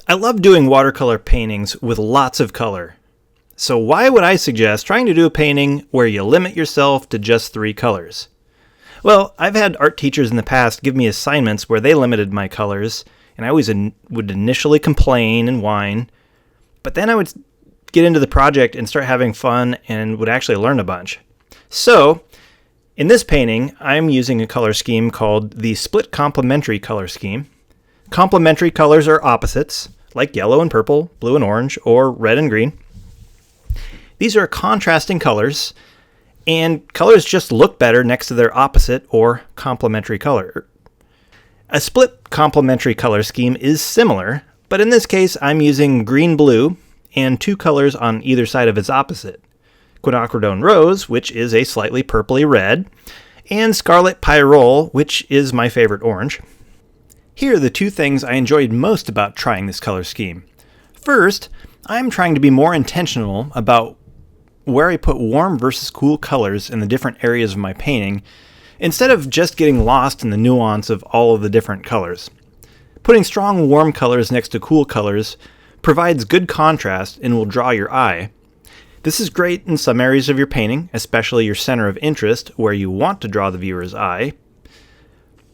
I love doing watercolor paintings with lots of color. So why would I suggest trying to do a painting where you limit yourself to just 3 colors? Well, I've had art teachers in the past give me assignments where they limited my colors, and I always would initially complain and whine, but then I would get into the project and start having fun and would actually learn a bunch. So, in this painting, I'm using a color scheme called the split complementary color scheme. Complementary colors are opposites, like yellow and purple, blue and orange, or red and green. These are contrasting colors, and colors just look better next to their opposite or complementary color. A split complementary color scheme is similar, but in this case I'm using green-blue and 2 colors on either side of its opposite. Quinacridone rose, which is a slightly purpley red, and scarlet pyrrole, which is my favorite orange. Here are the 2 things I enjoyed most about trying this color scheme. First, I'm trying to be more intentional about where I put warm versus cool colors in the different areas of my painting, instead of just getting lost in the nuance of all of the different colors. Putting strong warm colors next to cool colors provides good contrast and will draw your eye. This is great in some areas of your painting, especially your center of interest, where you want to draw the viewer's eye.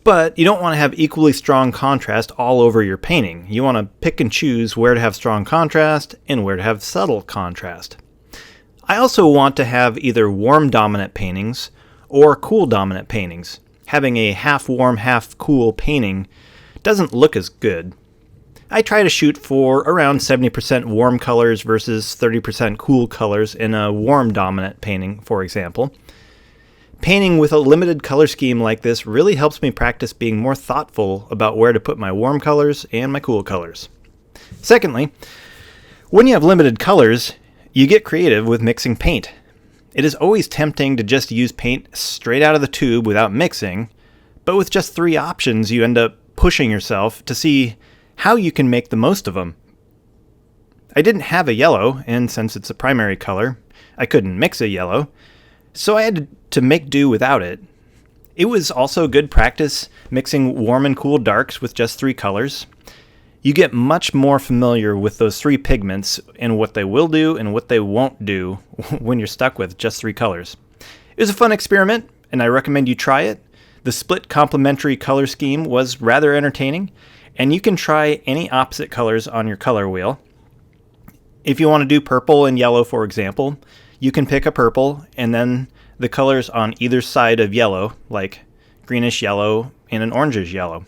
But you don't want to have equally strong contrast all over your painting. You want to pick and choose where to have strong contrast and where to have subtle contrast. I also want to have either warm dominant paintings or cool dominant paintings. Having a half warm, half cool painting doesn't look as good. I try to shoot for around 70% warm colors versus 30% cool colors in a warm dominant painting, for example. Painting with a limited color scheme like this really helps me practice being more thoughtful about where to put my warm colors and my cool colors. Secondly, when you have limited colors, you get creative with mixing paint. It is always tempting to just use paint straight out of the tube without mixing, but with just 3 options, you end up pushing yourself to see how you can make the most of them. I didn't have a yellow, and since it's a primary color, I couldn't mix a yellow, so I had to make do without it. It was also good practice mixing warm and cool darks with just 3 colors. You get much more familiar with those 3 pigments and what they will do and what they won't do when you're stuck with just 3 colors. It was a fun experiment, and I recommend you try it. The split complementary color scheme was rather entertaining, and you can try any opposite colors on your color wheel. If you want to do purple and yellow, for example, you can pick a purple and then the colors on either side of yellow, like greenish yellow and an orangish yellow.